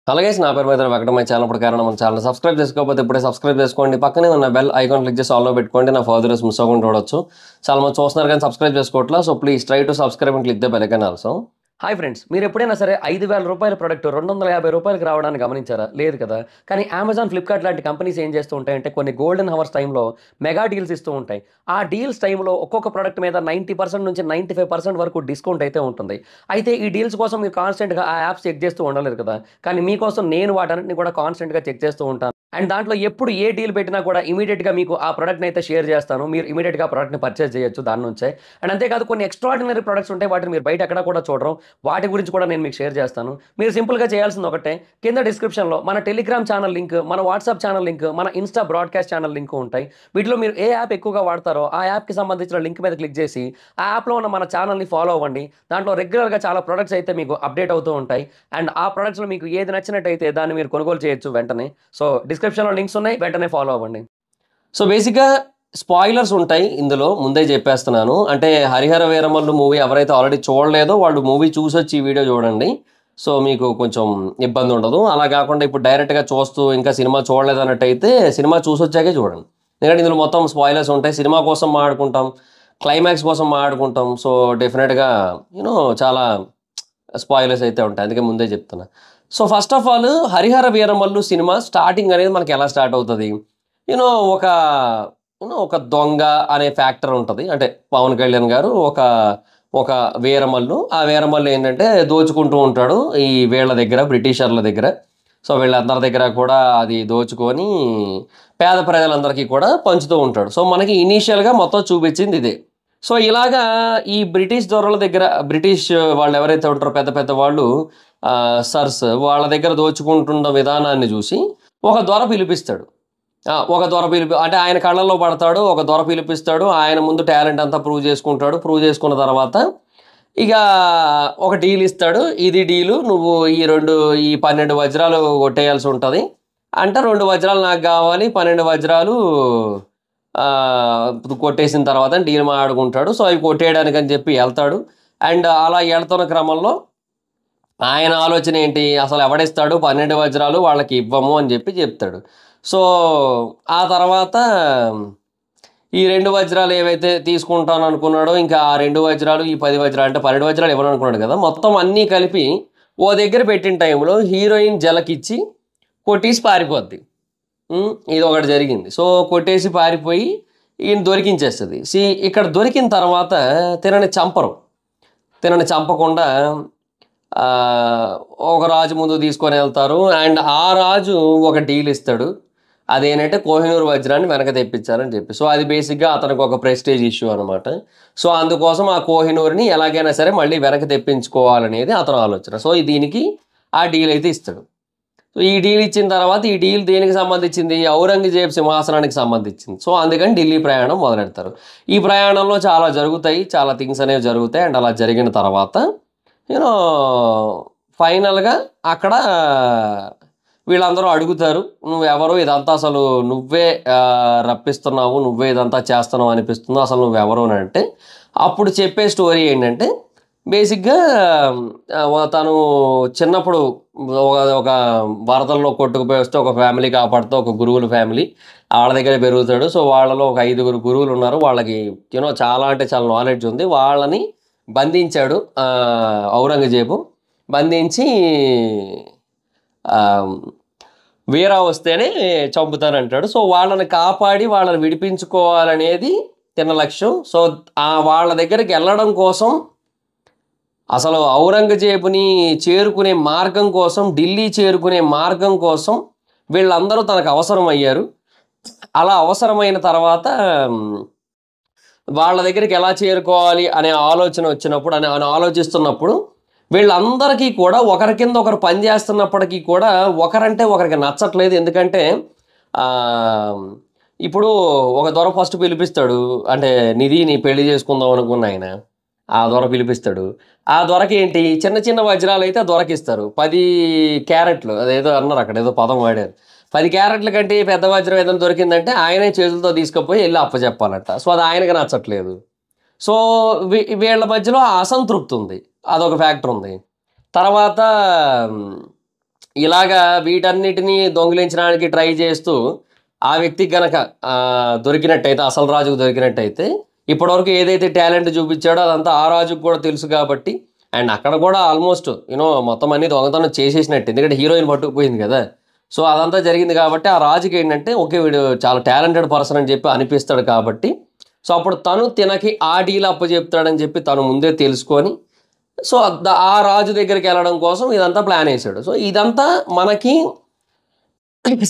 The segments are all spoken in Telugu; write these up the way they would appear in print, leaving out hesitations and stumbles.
హలో గైస్, నా పేరు మైత్రి వెంకట. మై ఛానల్ ప్రకారం మన ఛానల్ సబ్స్క్రైబ్ చేసుకోకపోతే ఇప్పుడే సబ్స్క్రైబ్ చేసుకోండి. పక్కనే ఉన్న బెల్ ఐకాన్ క్లిక్ చేసి ఆల్లో పెట్టుకోండి. నా ఫర్దర్స్ మిస్ అవ్వకుండా చూడొచ్చు. చాలా మంది చూస్తున్నారు కానీ సబ్స్క్రైబ్ చేసుకోవట్లా. So please try to subscribe and click the bell icon also. Hi friends, మీరు ఎప్పుడైనా సరే 5,000 రూపాయల ప్రొడక్ట్ 250 రూపాయలకి రావడానికి గమనించారా? లేదు కదా. కానీ అమెజాన్, ఫ్లిప్కార్ట్ లాంటి కంపెనీస్ ఏం చేస్తూ ఉంటాయంటే కొన్ని గోల్డెన్ హవర్స్ టైంలో మెగా డీల్స్ ఇస్తూ ఉంటాయి. ఆ డీల్స్ టైంలో ఒక్కొక్క ప్రొడక్ట్ మీద 90% నుంచి 95% వరకు డిస్కౌంట్ అయితే ఉంటుంది. అయితే ఈ డీల్స్ కోసం మీరు కాన్స్టెంట్గా ఆ యాప్స్ చెక్ చేస్తూ ఉండలేదు కదా. కానీ మీకోసం నేను వాటన్నిటిని కూడా కాన్స్టెంట్గా చెక్ చేస్తూ ఉంటాను. అండ్ దాంట్లో ఎప్పుడు ఏ డీల్ పెట్టినా కూడా ఇమీడియట్గా మీకు ఆ ప్రొడక్ట్ని అయితే షేర్ చేస్తాను. మీరు ఇమీడియట్గా ఆ ప్రొడక్ట్ని పర్చేస్ చేయొచ్చు దాని నుంచే. అండ్ అంతేకాదు కొన్ని ఎక్స్ట్రాడినరీ ప్రొడక్ట్స్ ఉంటాయి, వాటిని మీరు బయట ఎక్కడ కూడా చూడరు. వాటి గురించి కూడా నేను మీకు షేర్ చేస్తాను. మీరు సింపుల్గా చేయాల్సింది ఒకటే, కింద డిస్క్రిప్షన్లో మన టెలిగ్రామ్ ఛానల్ లింక్, మన వాట్సాప్ ఛానల్ లింక్, మన ఇన్స్టా బ్రాడ్కాస్ట్ ఛానల్ లింక్ ఉంటాయి. వీటిలో మీరు ఏ యాప్ ఎక్కువగా వాడతారో ఆ యాప్కి సంబంధించిన లింక్ మీద క్లిక్ చేసి ఆ యాప్లో ఉన్న మన ఛానల్ని ఫాలో అవ్వండి. దాంట్లో రెగ్యులర్గా చాలా ప్రొడక్ట్స్ అయితే మీకు అప్డేట్ అవుతూ ఉంటాయి. అండ్ ఆ ప్రొడక్ట్స్లో మీకు ఏది నచ్చినట్టయితే దాన్ని మీరు కొనుగోలు చేయొచ్చు వెంటనే. సో డిస్క్రిప్షన్లో లింక్స్ ఉన్నాయి, వెంటనే ఫాలో అవ్వండి. సో బేసిక్గా స్పాయిలర్స్ ఉంటాయి ఇందులో, ముందే చెప్పేస్తున్నాను. అంటే హరిహర వీరమల్లు మూవీ ఎవరైతే ఆల్రెడీ చూడలేదో వాళ్ళు మూవీ చూసొచ్చి ఈ వీడియో చూడండి. సో మీకు కొంచెం ఇబ్బంది ఉండదు. అలా కాకుండా ఇప్పుడు డైరెక్ట్గా చూస్తూ ఇంకా సినిమా చూడలేదు అన్నట్టయితే సినిమా చూసొచ్చాకే చూడండి. ఎందుకంటే ఇందులో మొత్తం స్పాయిలర్స్ ఉంటాయి. సినిమా కోసం మాట్లాడుకుంటాం, క్లైమాక్స్ కోసం మాట్లాడుకుంటాం. సో డెఫినెట్గా చాలా స్పాయిలర్స్ అయితే ఉంటాయి, అందుకే ముందే చెప్తున్నా. So first of all Harihara Veeramallu cinema starting అనేది మనకి ఎలా స్టార్ట్ అవుతుంది? యూనో ఒక ఒక దొంగ అనే ఫ్యాక్టర్ ఉంటుంది. అంటే పవన్ కళ్యాణ్ గారు ఒక ఒక వీరమల్లు. ఆ వీరమల్లు ఏంటంటే దోచుకుంటూ ఉంటాడు ఈ వీళ్ళ దగ్గర, బ్రిటిషర్ల దగ్గర. సో వీళ్ళందరి దగ్గర కూడా అది దోచుకొని పేద ప్రజలందరికీ కూడా పంచుతూ ఉంటాడు. సో మనకి ఇనీషియల్గా మొత్తం చూపించింది ఇదే. సో ఇలాగా ఈ బ్రిటిష్ దొరల దగ్గర, బ్రిటిష్ వాళ్ళు ఎవరైతే ఉంటారో పెద్ద పెద్ద వాళ్ళు, సర్స్, వాళ్ళ దగ్గర దోచుకుంటున్న విధానాన్ని చూసి ఒక దొర పిలిపిస్తాడు. ఒక దొర అంటే ఆయన కళ్ళల్లో పడతాడు. ఒక దొర పిలిపిస్తాడు. ఆయన ముందు టాలెంట్ అంతా ప్రూవ్ చేసుకుంటాడు. ప్రూవ్ చేసుకున్న తర్వాత ఇక ఒక డీల్ ఇస్తాడు. ఇది డీలు, నువ్వు ఈ 12 వజ్రాలు కొట్టేయాల్సి ఉంటుంది అంటే 2 వజ్రాలు నాకు కావాలి, 12 వజ్రాలు కొట్టేసిన తర్వాత డీల్ మాట్లాడుకుంటాడు. సో అవి కొట్టేయడానికి అని చెప్పి వెళ్తాడు. అండ్ అలా వెళ్తున్న క్రమంలో ఆయన ఆలోచన ఏంటి, అసలు ఎవడిస్తాడు 12 వజ్రాలు, వాళ్ళకి ఇవ్వము అని చెప్పి చెప్తాడు. సో ఆ తర్వాత ఈ 2 వజ్రాలు ఏవైతే తీసుకుంటాను అనుకున్నాడో, ఇంకా ఆ 2 వజ్రాలు, ఈ 10 వజ్రాలు, అంటే 12 వజ్రాలు ఇవ్వను అనుకున్నాడు కదా, మొత్తం అన్నీ కలిపి ఓ దగ్గర పెట్టిన టైంలో హీరోయిన్ జలకిచ్చి కొట్టేసి పారిపోద్ది. ఇది ఒకటి జరిగింది. సో కొట్టేసి పారిపోయి ఈయన దొరికించేస్తుంది. ఇక్కడ దొరికిన తర్వాత తినని చంపకుండా ఒక రాజు ముందు తీసుకొని వెళ్తారు. అండ్ ఆ రాజు ఒక డీల్ ఇస్తాడు. అదేంటంటే కోహినూర్ వజ్రాన్ని వెనక తెప్పించారని చెప్పి. సో అది బేసిక్గా అతనికి ఒక ప్రెస్టేజ్ ఇష్యూ అనమాట. సో అందుకోసం ఆ కోహినూర్ని ఎలాగైనా సరే మళ్ళీ వెనక తెప్పించుకోవాలనేది అతను ఆలోచన. సో దీనికి ఆ డీల్ అయితే ఇస్తాడు. సో ఈ డీల్ ఇచ్చిన తర్వాత ఈ డీల్ దేనికి సంబంధించింది? ఔరంగజేబ్ సింహాసనానికి సంబంధించింది. సో అందుకని ఢిల్లీ ప్రయాణం మొదలెడతారు. ఈ ప్రయాణంలో చాలా జరుగుతాయి, చాలా థింగ్స్ అనేవి జరుగుతాయి. అండ్ అలా జరిగిన తర్వాత ఫైనల్గా అక్కడ వీళ్ళందరూ అడుగుతారు, నువ్వెవరు, ఇదంతా అసలు నువ్వే రప్పిస్తున్నావు, నువ్వే ఇదంతా చేస్తున్నావు అనిపిస్తుందో, అసలు నువ్వెవరు అని అంటే అప్పుడు చెప్పే స్టోరీ ఏంటంటే బేసిక్గా తను చిన్నప్పుడు ఒక వరదల్లో కొట్టుకుపోయి వస్తే ఒక ఫ్యామిలీ కాపాడుతూ, ఒక గురువుల ఫ్యామిలీ, వాళ్ళ దగ్గర పెరుగుతాడు. సో వాళ్ళలో ఒక 5 గురువులు ఉన్నారు. వాళ్ళకి చాలా అంటే చాలా నాలెడ్జ్ ఉంది. వాళ్ళని బంధించాడు ఔరంగజేబు. బంధించి వీరా వస్తేనే చంపుతానంటాడు. సో వాళ్ళని కాపాడి వాళ్ళని విడిపించుకోవాలనేది తిన్న లక్ష్యం. సో వాళ్ళ దగ్గరికి వెళ్ళడం కోసం, అసలు ఔరంగజేబుని చేరుకునే మార్గం కోసం, ఢిల్లీ చేరుకునే మార్గం కోసం వీళ్ళందరూ తనకు అవసరం అయ్యారు. అలా అవసరమైన తర్వాత వాళ్ళ దగ్గరికి ఎలా చేరుకోవాలి అనే ఆలోచన వచ్చినప్పుడు, ఆలోచిస్తున్నప్పుడు వీళ్ళందరికీ కూడా ఒకరి కింద ఒకరు పనిచేస్తున్నప్పటికీ కూడా ఒకరంటే ఒకరికి నచ్చట్లేదు. ఎందుకంటే ఇప్పుడు ఒక దొర ఫస్ట్ పిలిపిస్తాడు, అంటే నిధిని పెళ్లి చేసుకుందాం అనుకున్న ఆయన ఆ దొర పిలిపిస్తాడు. ఆ దొరకి ఏంటి, చిన్న చిన్న వజ్రాలు అయితే ఆ దొరకిస్తారు. 10 క్యారెట్లు, అదేదో అన్నారు అక్కడ, ఏదో పదం వాడారు. 10 క్యారెట్ల కంటే పెద్ద వజ్రం ఏదైనా దొరికిందంటే ఆయనే చేతులతో తీసుకుపోయి వెళ్ళి అప్పచెప్పాలంట. సో అది ఆయనకి నచ్చట్లేదు. సో వీళ్ళ మధ్యలో అసంతృప్తి ఉంది, అదొక ఫ్యాక్టర్ ఉంది. తర్వాత ఇలాగా వీటన్నిటిని దొంగిలించడానికి ట్రై చేస్తూ ఆ వ్యక్తికి గనక దొరికినట్టయితే, అసలు రాజుకు దొరికినట్టయితే, ఇప్పటివరకు ఏదైతే టాలెంట్ చూపించాడో అదంతా ఆ రాజుకు కూడా తెలుసు కాబట్టి, అండ్ అక్కడ కూడా ఆల్మోస్ట్ మొత్తం అన్ని దొంగతనం చేసేసినట్టు, ఎందుకంటే హీరోయిన్ పట్టుకుపోయింది కదా. సో అదంతా జరిగింది కాబట్టి ఆ రాజుకి ఏంటంటే ఓకే వీడు చాలా టాలెంటెడ్ పర్సన్ అని చెప్పి అనిపిస్తాడు కాబట్టి, సో అప్పుడు తను తినకి ఆ డీల్ అప్పచెప్తాడని చెప్పి తను ముందే తెలుసుకొని, సో ఆ రాజు దగ్గరికి వెళ్ళడం కోసం ఇదంతా ప్లాన్ వేసాడు. సో ఇదంతా మనకి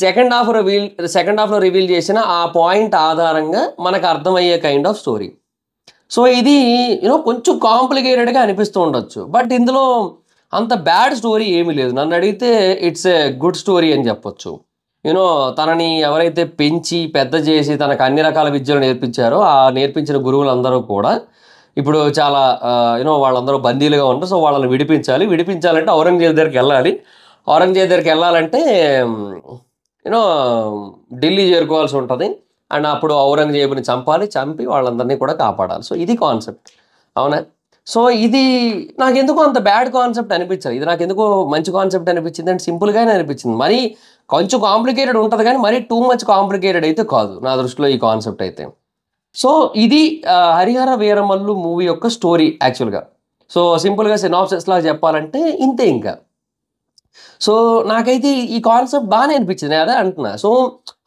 సెకండ్ హాఫ్లో రివీల్ చేసిన ఆ పాయింట్ ఆధారంగా మనకు అర్థమయ్యే కైండ్ ఆఫ్ స్టోరీ. సో ఇది కొంచెం కాంప్లికేటెడ్గా అనిపిస్తూ ఉండొచ్చు, బట్ ఇందులో అంత బ్యాడ్ స్టోరీ ఏమీ లేదు. నన్ను అడిగితే ఇట్స్ ఏ గుడ్ స్టోరీ అని చెప్పొచ్చు. తనని ఎవరైతే పెంచి పెద్ద చేసి తనకు అన్ని రకాల విద్యలు నేర్పించారో ఆ నేర్పించిన గురువులందరూ కూడా ఇప్పుడు చాలా వాళ్ళందరూ బందీలుగా ఉంటారు. సో వాళ్ళని విడిపించాలంటే ఔరంగజేబు దగ్గరికి వెళ్ళాలి. ఔరంగజేబు దగ్గరికి వెళ్ళాలంటే ఢిల్లీ చేరుకోవాల్సి ఉంటుంది. అండ్ అప్పుడు ఔరంగజేబుని చంపి వాళ్ళందరినీ కూడా కాపాడాలి. సో ఇది కాన్సెప్ట్, అవునా? సో ఇది నాకెందుకో అంత బ్యాడ్ కాన్సెప్ట్ అనిపించదు. ఇది నాకెందుకో మంచి కాన్సెప్ట్ అనిపించింది అండ్ సింపుల్గానే అనిపించింది. మరి కొంచెం కాంప్లికేటెడ్ ఉంటుంది కానీ మరీ టూ మచ్ కాంప్లికేటెడ్ అయితే కాదు నా దృష్టిలో ఈ కాన్సెప్ట్ అయితే. సో ఇది హరిహర వీరమల్లు మూవీ యొక్క స్టోరీ యాక్చువల్గా. సో సింపుల్గా సినాప్సిస్ లాగా చెప్పాలంటే ఇంతే ఇంకా. సో నాకైతే ఈ కాన్సెప్ట్ బాగానే అనిపించింది, అదే అంటున్నా. సో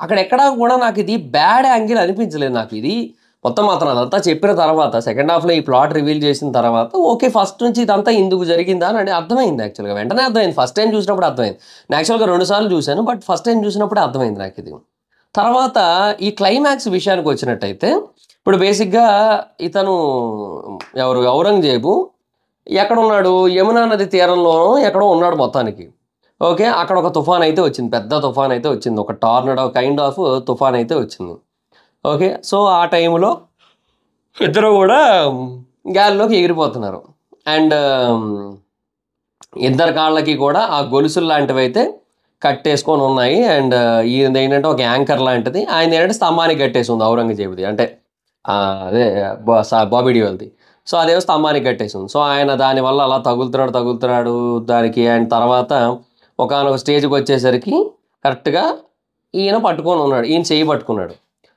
అక్కడ ఎక్కడా కూడా నాకు ఇది బ్యాడ్ యాంగిల్ అనిపించలేదు. నాకు ఇది మొత్తం మాత్రం అదంతా చెప్పిన తర్వాత సెకండ్ హాఫ్లో ఈ ప్లాట్ రివీల్ చేసిన తర్వాత ఓకే ఫస్ట్ నుంచి ఇదంతా ఇందుకు జరిగిందా అని అర్థమైంది. యాక్చువల్గా వెంటనే అర్థమైంది. ఫస్ట్ టైం చూసినప్పుడు అర్థమైంది. నేను యాక్చువల్గా 2 సార్లు చూశాను, బట్ ఫస్ట్ టైం చూసినప్పుడే అర్థమైంది నాకు ఇది. తర్వాత ఈ క్లైమాక్స్ విషయానికి వచ్చినట్టయితే, ఇప్పుడు బేసిక్గా ఇతను ఔరంగజేబు ఎక్కడున్నాడు? యమునా నది తీరంలోనో ఎక్కడో ఉన్నాడు మొత్తానికి. ఓకే, అక్కడ ఒక తుఫాన్ అయితే వచ్చింది, పెద్ద తుఫాన్ అయితే వచ్చింది, ఒక టార్నడో కైండ్ ఆఫ్ తుఫాన్ అయితే వచ్చింది. ఓకే, సో ఆ టైంలో ఇద్దరు కూడా గాలిలోకి ఎగిరిపోతున్నారు. అండ్ ఇద్దరు కాళ్ళకి కూడా ఆ గొలుసులు లాంటివి అయితే కట్టేసుకొని ఉన్నాయి. అండ్ ఈయనది ఏంటంటే ఒక యాంకర్ లాంటిది, ఆయన ఏంటంటే స్తంభానికి కట్టేసి ఉంది ఔరంగజేబుది, అంటే అదే బాబీ డియోల్ది. సో అదేమో స్తంభానికి కట్టేసి ఉంది. సో ఆయన దానివల్ల అలా తగులుతున్నాడు దానికి. అండ్ తర్వాత ఒకనొక స్టేజ్కి వచ్చేసరికి కరెక్ట్గా ఈయన పట్టుకొని ఉన్నాడు, ఈయన చెయ్యి పట్టుకున్నాడు.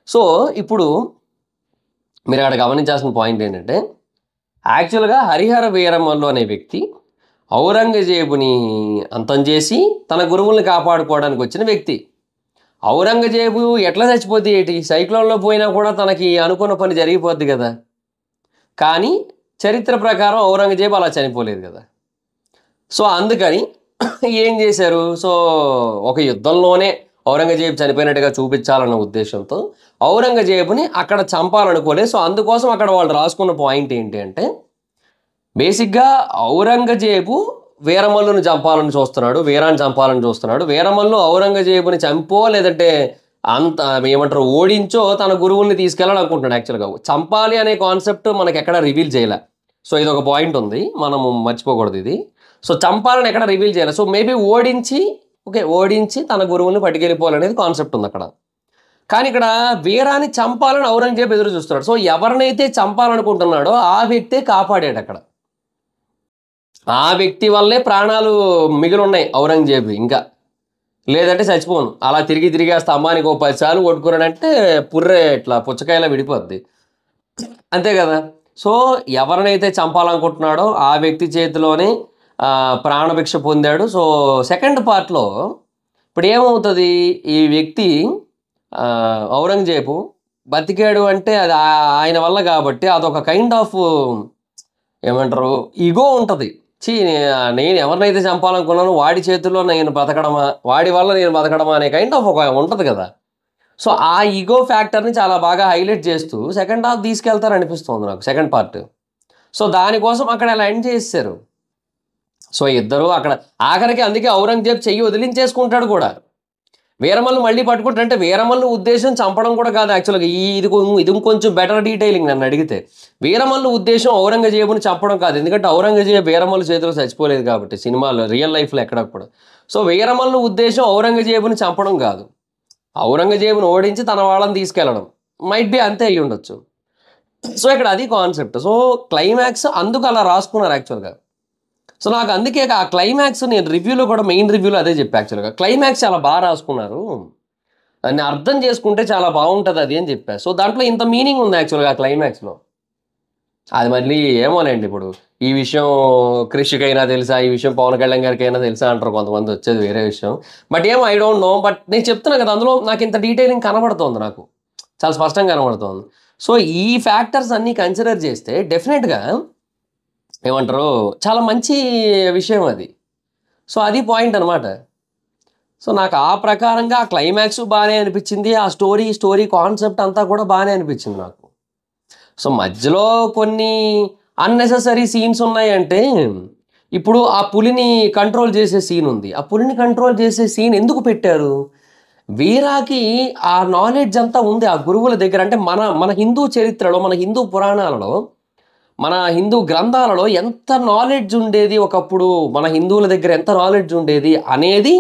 సో ఇప్పుడు మీరు అక్కడ గమనించాల్సిన పాయింట్ ఏంటంటే, యాక్చువల్గా హరిహర వీరమల్లు అనే వ్యక్తి ఔరంగజేబుని అంతం చేసి తన గురువుల్ని కాపాడుకోవడానికి వచ్చిన వ్యక్తి. ఔరంగజేబు ఎట్లా చచ్చిపోద్ది ఏంటి? సైక్లోన్లో పోయినా కూడా తనకి అనుకున్న పని జరిగిపోద్ది కదా. కానీ చరిత్ర ప్రకారం ఔరంగజేబు అలా చనిపోలేదు కదా. సో అందుకని ఏం చేశారు? సో ఒక యుద్ధంలోనే ఔరంగజేబు చనిపోయినట్టుగా చూపించాలన్న ఉద్దేశంతో ఔరంగజేబుని అక్కడ చంపాలనుకోలేదు. సో అందుకోసం అక్కడ వాళ్ళు రాసుకున్న పాయింట్ ఏంటి అంటే, బేసిక్గా ఔరంగజేబు వీరమల్లుని చంపాలని చూస్తున్నాడు, వీరాన్ని చంపాలని చూస్తున్నాడు. వీరమల్లు ఔరంగజేబుని చంపో లేదంటే అంత ఏమంటారు ఓడించో తన గురువుల్ని తీసుకెళ్ళాలని అనుకుంటున్నాడు. యాక్చువల్గా చంపాలి అనే కాన్సెప్ట్ మనకి ఎక్కడ రివీల్ చేయలే. సో ఇది ఒక పాయింట్ ఉంది, మనము మర్చిపోకూడదు ఇది. సో చంపాలని ఎక్కడ రివీల్ చేయలే. సో మేబీ ఓడించి తన గురువుని పట్టుకెళ్ళిపోవాలనేది కాన్సెప్ట్ ఉంది అక్కడ. కానీ ఇక్కడ వీరాన్ని చంపాలని ఔరంగజేబు ఎదురు చూస్తున్నాడు. సో ఎవరినైతే చంపాలనుకుంటున్నాడో ఆ వ్యక్తే కాపాడాడు అక్కడ. ఆ వ్యక్తి వల్లే ప్రాణాలు మిగిలి ఉన్నాయి ఔరంగజేబు, ఇంకా లేదంటే చచ్చిపోను. అలా తిరిగి ఆ స్తంభానికి 10 సార్లు కొట్టుకున్నాడంటే పుర్రే ఇట్లా పుచ్చకాయలా విడిపోద్ది, అంతే కదా. సో ఎవరినైతే చంపాలనుకుంటున్నాడో ఆ వ్యక్తి చేతిలోనే ప్రాణభిక్ష పొందాడు. సో సెకండ్ పార్ట్లో ఇప్పుడు ఏమవుతుంది, ఈ వ్యక్తి ఔరంగజేబు బతికాడు అంటే అది ఆయన వల్ల కాబట్టి అదొక కైండ్ ఆఫ్ ఏమంటారు ఈగో ఉంటుంది. నేను ఎవరినైతే చంపాలనుకున్నానో వాడి చేతుల్లో నేను బతకడమా, వాడి వల్ల నేను బతకడమా అనే కైండ్ ఆఫ్ ఒక ఉంటుంది కదా. సో ఆ ఈగో ఫ్యాక్టర్ని చాలా బాగా హైలైట్ చేస్తూ సెకండ్ హాఫ్ తీసుకెళ్తారు అనిపిస్తుంది నాకు, సెకండ్ పార్ట్. సో దానికోసం అక్కడ అలా ఎండ్ చేశారు. సో ఇద్దరు అక్కడ ఆఖరికి అందుకే ఔరంగజేబు చెయ్యి వదిలించేసుకుంటాడు కూడా. వీరమల్లు మళ్ళీ పట్టుకుంటాడంటే వీరమల్లు ఉద్దేశం చంపడం కూడా కాదు యాక్చువల్గా. ఇది కొంచెం బెటర్ డీటెయిలింగ్ నన్ను అడిగితే. వీరమల్లు ఉద్దేశం ఔరంగజేబుని చంపడం కాదు, ఎందుకంటే ఔరంగజేబు వీరమల్లు చేతిలో చచ్చిపోలేదు కాబట్టి సినిమాలో రియల్ లైఫ్లో ఎక్కడ కూడా. సో వీరమల్లు ఉద్దేశం ఔరంగజేబుని చంపడం కాదు, ఔరంగజేబుని ఓడించి తన వాళ్ళని తీసుకెళ్ళడం. మైట్ బి అంతే అయ్యి ఉండొచ్చు. సో ఇక్కడ అది కాన్సెప్ట్. సో క్లైమాక్స్ అందుకు అలా రాసుకున్నారు యాక్చువల్గా. సో నాకు అందుకే ఆ క్లైమాక్స్ నేను రివ్యూలో కూడా మెయిన్ రివ్యూలో అదే చెప్పా యాక్చువల్గా. క్లైమాక్స్ చాలా బాగా రాసుకున్నారు. దాన్ని అర్థం చేసుకుంటే చాలా బాగుంటది అది అని చెప్పా. సో దాంట్లో ఇంత మీనింగ్ ఉంది యాక్చువల్‌గా ఆ క్లైమాక్స్‌లో. అది మళ్ళీ ఏమోలేండి ఇప్పుడు ఈ విషయం క్రిష్‌కైనా తెలుసా? ఈ విషయం పవన్ కళ్యాణ్ గారికైనా తెలుసా అంటారు కొంతమంది వచ్చేది వేరే విషయం. బట్ ఏమో ఐ డోంట్ నో. బట్ నేను చెప్తున్నా కదా! అందులో నాకింత డీటెయిలింగ్ కనబడుతోంది నాకు. చాలా స్పష్టంగా కనబడుతోంది. సో ఈ ఫ్యాక్టర్స్ అన్నీ కన్సిడర్ చేస్తే డెఫినెట్‌గా ఏమంటారు చాలా మంచి విషయం అది. సో అది పాయింట్ అనమాట. సో నాకు ఆ ప్రకారంగా ఆ క్లైమాక్స్ బానే అనిపించింది. ఆ స్టోరీ కాన్సెప్ట్ అంతా కూడా బానే అనిపించింది నాకు. సో మధ్యలో కొన్ని అన్నెసెసరీ సీన్స్ ఉన్నాయంటే, ఇప్పుడు ఆ పులిని కంట్రోల్ చేసే సీన్ ఉంది. ఆ పులిని కంట్రోల్ చేసే సీన్ ఎందుకు పెట్టారు? వీరాకి ఆ నాలెడ్జ్ అంతా ఉంది ఆ గురువుల దగ్గర. అంటే మన మన హిందూ చరిత్రలో, మన హిందూ పురాణాలలో, మన హిందూ గ్రంథాలలో ఎంత నాలెడ్జ్ ఉండేది ఒకప్పుడు, మన హిందువుల దగ్గర ఎంత నాలెడ్జ్ ఉండేది అనేది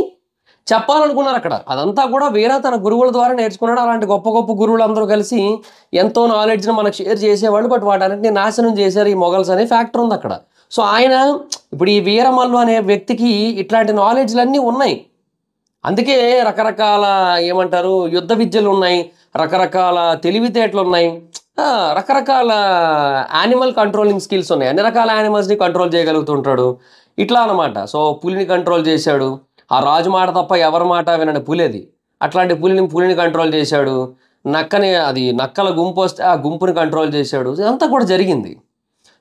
చెప్పాలనుకున్నారక్కడ. అదంతా కూడా వీర తన గురువుల ద్వారా నేర్చుకున్నాడు. అలాంటి గొప్ప గొప్ప గురువులందరూ కలిసి ఎంతో నాలెడ్జ్‌ని మనకు షేర్ చేసేవాళ్ళు. బట్ వాటన్నిటిని నాశనం చేశారు ఈ మొఘల్స్ అనే ఫ్యాక్టర్ ఉందక్కడ. సో ఆయన ఇప్పుడు ఈ వీరమల్లు అనే వ్యక్తికి ఇట్లాంటి నాలెడ్జ్‌లన్నీ ఉన్నాయి. అందుకే రకరకాల ఏమంటారు యుద్ధ విద్యలున్నాయి. రకరకాల తెలివితేటలున్నాయి. ఆ! రకరకాల యానిమల్ కంట్రోలింగ్ స్కిల్స్ ఉన్నాయి. అన్ని రకాల యానిమల్స్‌ని కంట్రోల్ చేయగలుగుతుంటాడు. ఇట్లా అన్నమాట. సో పులిని కంట్రోల్ చేశాడు. ఆ రాజు మాట తప్ప ఎవరి మాట వినని పులి అది. అట్లాంటి పులిని కంట్రోల్ చేశాడు. నక్కల గుంపొస్తే ఆ గుంపుని కంట్రోల్ చేశాడు. ఇదంతా కూడా జరిగింది.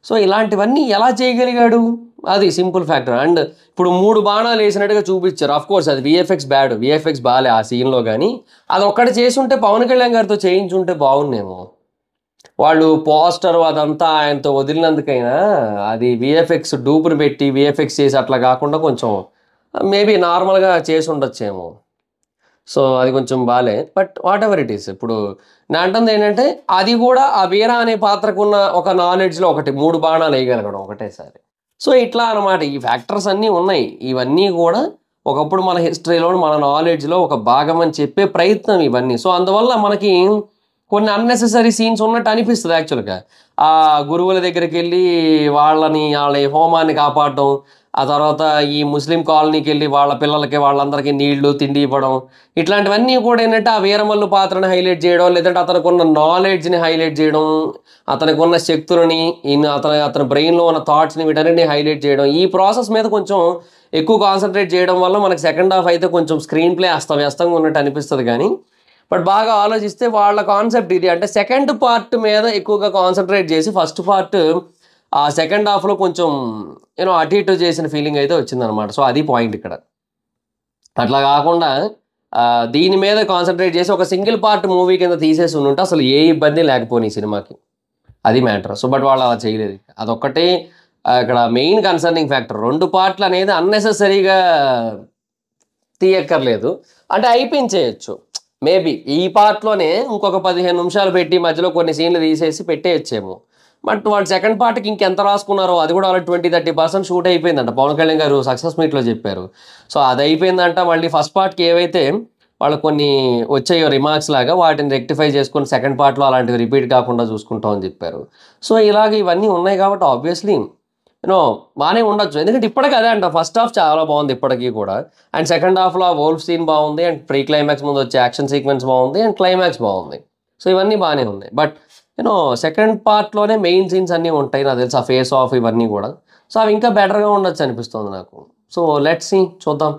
సో ఇలాంటివన్నీ ఎలా చేయగలిగాడు? అది సింపుల్ ఫ్యాక్టర్. అండ్ ఇప్పుడు 3 బాణాలు ఏసినట్టుగా చూపిచ్చారు. ఆఫ్‌కోర్స్ అది వీఎఫ్ఎక్స్ బ్యాడ్. వీఎఫ్ఎక్స్ బాలే ఆ సీన్‌లో గాని. అదొక్కటి చేసుంటే పవన్ కళ్యాణ్ గారితో చేయించుంటే బాగున్నేమో. వాళ్ళు పోస్టర్ అదంతా ఆయనతో వదిలినందుకైనా అది వీఎఫ్ఎక్స్ డూప్‌ని పెట్టి వీఎఫ్ఎక్స్ చేసి అట్లా గాకుండా కొంచెం మేబీ నార్మల్‌గా చేసుండొచ్చేమో. సో అది కొంచెం బాలే. But whatever it is. ఇప్పుడు నేనంటుందేంటంటే అది గూడా ఆ వీర అనే పాత్రకున్న ఒక నాలెడ్జ్‌లో ఒకటి 3 బాణాలేయగలగడం ఒకటేసారి. సో ఇట్లా అనమాట. ఈ ఫ్యాక్టర్స్ అన్నీ ఉన్నాయి. ఇవన్నీ గూడా ఒకప్పుడు మన హిస్టరీలో, మన నాలెడ్జ్‌లో ఒక భాగం అని చెప్పే ప్రయత్నం ఇవన్నీ. సో అందువల్ల మనకి కొన్ని అన్నెసెసరీ సీన్స్ ఉన్నట్టు అనిపిస్తది యాక్చువల్‌గా. ఆ గురువుల దగ్గరికెళ్ళి వాళ్ళ హోమాన్ని కాపాడడం. ఆ తర్వాత ఈ ముస్లిం కాలనీకెళ్ళి వాళ్ళ పిల్లలకి వాళ్ళందరికీ నీళ్లు, తిండి ఇవ్వడం. ఇట్లాంటివన్నీ కూడా ఏంటంటే ఆ వీరమల్లు పాత్రని హైలైట్ చేయడం, లేదంటే అతనికున్న నాలెడ్జ్‌ని హైలైట్ చేయడం, అతనికున్న శక్తులని, అతని బ్రెయిన్‌లో ఉన్న థాట్స్‌ని వీటన్నిటిని హైలైట్ చేయడం. ఈ ప్రాసెస్ మీద కొంచెం ఎక్కువ కాన్సంట్రేట్ చేయడం వల్ల మనకి సెకండ్ హాఫ్ అయితే కొంచెం స్క్రీన్ ప్లే అస్తవ్యస్తంగా ఉన్నట్టు అనిపిస్తది గానీ, బట్ బాగా ఆలోచిస్తే వాళ్ళ కాన్సెప్ట్ ఇది. అంటే సెకండ్ పార్ట్ మీద ఎక్కువగా కాన్సంట్రేట్ చేసి ఫస్ట్ పార్ట్ ఆ సెకండ్ హాఫ్‌లో కొంచెం అటు ఇటు చేసిన ఫీలింగ్ అయితే వచ్చిందనమాట. సో అది పాయింట్ ఇక్కడ. అట్లా గాకుండా దీని మీద కాన్సంట్రేట్ చేసి ఒక సింగిల్ పార్ట్ మూవీ కింద తీసేసి ఉండుంటే అసలు ఏ ఇబ్బంది లేకపోనీ ఈ సినిమాకి. అది మ్యాటర్. సో బట్ వాళ్ళు అలా చేయలేదు. అదొక్కటే ఇక్కడ మెయిన్ కన్సర్నింగ్ ఫ్యాక్టర్. 2 పార్ట్‌లు అనేది అన్నెసెసరీగా తీయక్కర్లేదు. అంటే అయిపించేయొచ్చు. మేబీ ఈ పార్ట్‌లోనే ఇంకొక 15 నిమిషాలు పెట్టి మధ్యలో కొన్ని సీన్‌లు తీసేసి పెట్టేయచ్చేమో. బట్ వాళ్ళు సెకండ్ పార్ట్‌కి ఇంకెంత రాసుకున్నారో అది కూడా ఆల్రెడీ 20-30% షూట్ అయిపోయిందంట. పవన్ కళ్యాణ్ గారు సక్సెస్ మీట్‌లో చెప్పారు. సో అది అయిపోయిందంట. మళ్ళీ ఫస్ట్ పార్ట్‌కి ఏవైతే వాళ్ళకి కొన్ని వచ్చాయో రిమార్క్స్ లాగా వాటిని రెక్టిఫై చేసుకొని సెకండ్ పార్ట్‌లో అలాంటివి రిపీట్ కాకుండా చూసుకుంటాం అని చెప్పారు. సో ఇలాగ ఇవన్నీ ఉన్నాయి కాబట్టి ఆబ్వియస్లీ బానే ఉండొచ్చు. ఎందుకంటే ఇప్పటికి అదే అంట. ఫస్ట్ హాఫ్ చాలా బాగుంది ఇప్పటికి కూడా. అండ్ సెకండ్ హాఫ్‌లో ఆ వోల్ఫ్ సీన్ బాగుంది. అండ్ ప్రీ క్లైమాక్స్ ముందు వచ్చే యాక్షన్ సీక్వెన్స్ బాగుంది. అండ్ క్లైమాక్స్ బాగుంది. సో ఇవన్నీ బానే ఉన్నాయి. బట్ సెకండ్ పార్ట్‌లోనే మెయిన్ సీన్స్ అన్నీ ఉంటాయి. నాకు తెలిసి ఆ ఫేస్ ఆఫ్ ఇవన్నీ కూడా. సో అవి ఇంకా బెటర్‌గా ఉండొచ్చు అనిపిస్తుంది నాకు. సో లెట్స్ సీ చూద్దాం.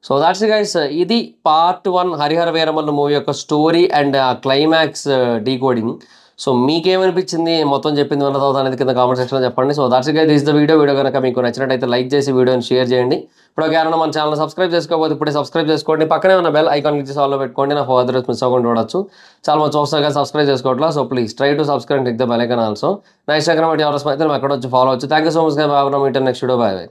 So that's it guys. ఇది పార్ట్ 1 హరిహర వీరమల్లు మూవీ యొక్క స్టోరీ అండ్ ఆ క్లైమాక్స్ డీకోడింగ్. సో మీకేమనిపించింది మొత్తం చెప్పింది విన్న తర్వాత అనేది కింద కామెంట్ సెక్షన్‌లో చెప్పండి. So that's it guys. This the video కనుక మీకు నచ్చినట్టయితే లైక్ చేసి వీడియోని షేర్ చేయండి. ఇప్పుడు ఎవరైనా మన ఛానల్ సబ్స్క్రైబ్ చేసుకోకపోతే ఇప్పుడే సబ్స్క్రైబ్ చేసుకోండి. పక్కనే ఉన్న బెల్ ఐకాన్ క్లిక్ చేసి ఆల్‌లో పెట్టుకోండి. నా ఫర్దర్ మిస్ అవ్వకుండా చూడొచ్చు. చాలా మంది చూస్తారు కానీ సబ్స్క్రైబ్ చేసుకోవట్లా. So please try to subscribe and click the bell icon also. నా ఇన్‌స్టాగ్రామ్ అయితే ఎవరైనా అయితే ఎక్కడ వచ్చి ఫాలో అవ్వచ్చు. Thank you so much guys. Bye. Meet next video. Bye.